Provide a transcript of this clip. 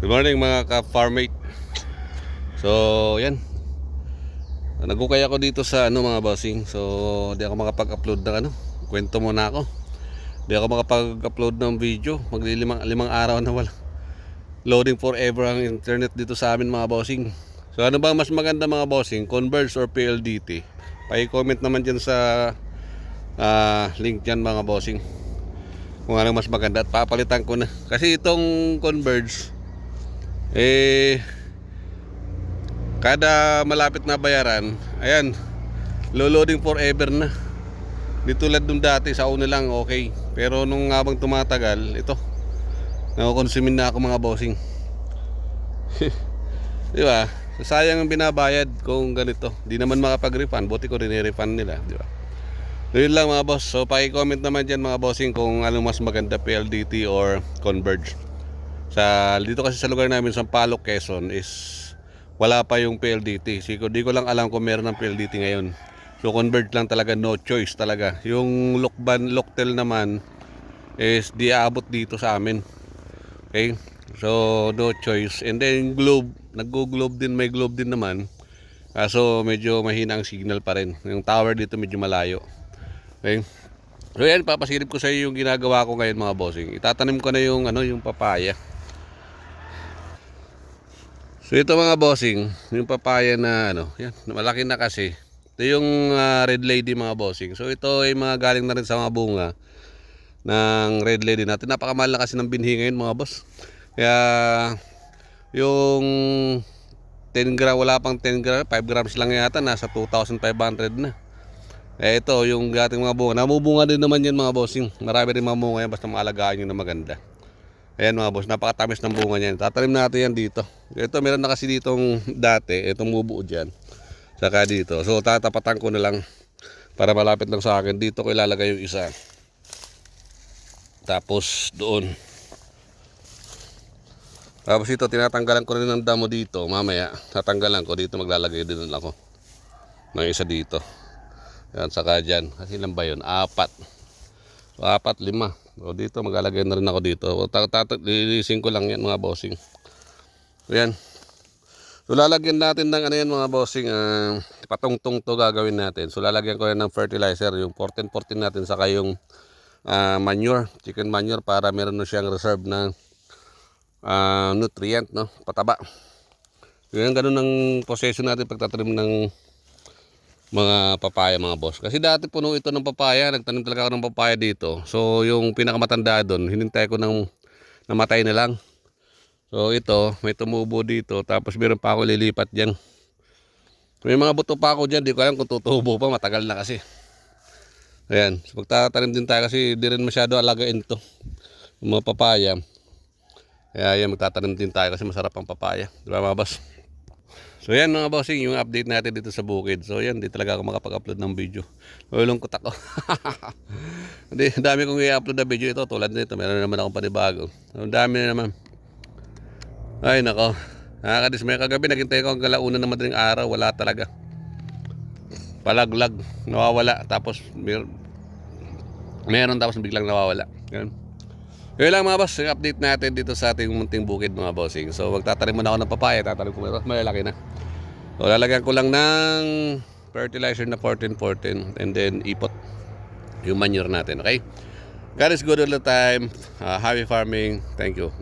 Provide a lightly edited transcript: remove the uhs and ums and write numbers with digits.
Good morning mga ka-farmmate. So, yan. Nagukay ako dito sa mga bossing. So, di ako makapag-upload ng kwento muna ako. Di ako makapag-upload ng video. Limang araw na wala. Loading forever ang internet dito sa amin mga bossing. So, ano ba mas maganda mga bossing? Converge or PLDT? Pa-comment naman dyan sa link dyan mga bossing. Kung ano mas maganda at papalitan ko na. Kasi itong Converge kada malapit na bayaran, ayan, loading forever na. Di tulad nung dati sa una lang okay. Pero nung habang tumatagal, ito, nakukonsumin na ako mga bossing. Di ba? Sayang ang binabayad kung ganito. Di naman makapag-refund, buti ko rin i-refund nila, di ba? So yun lang mga boss. So paki-comment naman dyan mga bossing kung ano mas maganda, PLDT or Converge. Dito kasi sa lugar namin sa Sampaloc, Quezon is wala pa yung PLDT. Di ko lang alam kung meron ng PLDT ngayon. So Converge lang talaga, no choice talaga. Yung Locktel naman is di aabot dito sa amin. Okay? So no choice. And then Globe, naggo-Globe din, may Globe din naman. Kaso medyo mahina ang signal pa rin. Yung tower dito medyo malayo. Okay? So yan, papasilip ko sa iyo yung ginagawa ko ngayon mga bossing. Itatanim ko na yung papaya. So ito mga bossing, yung papaya na yan, malaki na kasi. Ito yung red lady mga bossing. So ito ay mga galing na rin sa mga bunga ng red lady natin. Napakamahal na kasi ng binhi ngayon mga boss. Kaya yung 10 gram, wala pang 10 gram, 5 grams lang yata, nasa 2,500 na. Ito yung ating mga bunga. Namubunga din naman yan mga bossing. Marami rin mga bunga yan, basta maalagaan nyo na maganda. Ayan mga boss, napakatamis ng bunga niyan. Tatanim natin yan dito. Ito meron na kasi ditong dati, itong mubuo dyan. Saka dito. So tatapatan ko na lang para malapit lang sa akin. Dito ko ilalagay yung isa. Tapos doon. Tapos ito, tinatanggalan ko rin ng damo dito. Mamaya, tatanggalan ko. Dito maglalagay din ako ng isa dito. Yan, saka dyan. Kasi ilan ba yun? 4. So 4, 5. O dito maglalagay na rin ako dito. Lilisin ko lang yan mga bossing. So yan. So lalagyan natin ng yan mga bossing, patungtong to gagawin natin. So lalagyan ko yan ng fertilizer, yung 14-14 natin, saka yung manure, chicken manure, para meron na siyang reserve na nutrient, no? Pataba. So yan, ganun ang proseso natin pagtatanim ng mga papaya mga boss. Kasi dati puno ito ng papaya. Nagtanim talaga ako ng papaya dito. So yung pinakamatanda doon, hinintay ko ng namatay na lang. So ito, may tumubo dito. Tapos meron pa ako lilipat dyan. May mga buto pa ako dyan. Di ko alam kung tutubo pa. Matagal na kasi. Ayan. So magtatanim din tayo kasi di rin masyado alagain to, yung mga papaya. Kaya yan, magtatanim din tayo kasi masarap ang papaya. Diba mga boss? So yan mga bossing, yung update natin dito sa bukid. So yan, di talaga ako makapag-upload ng video. Lulungkot ako. Hindi, dami kong i-upload na video ito. Tulad nito, meron naman akong panibago. Ang dami na naman. Ay nako, nakakadismay. Kagabi naghintay ko ang galauna ng madaling araw. Wala talaga. Palaglag, nawawala. Tapos meron tapos biglang nawawala. Yan. Yun lang mga boss, yung update natin dito sa ating munting bukid mga bossing. So magtatanim muna ako ng papaya. Tatanim ko muna, malalaki na. So lalagyan ko lang ng fertilizer na 14-14 and then ipot yung manure natin, okay? God is good all the time. Happy farming. Thank you.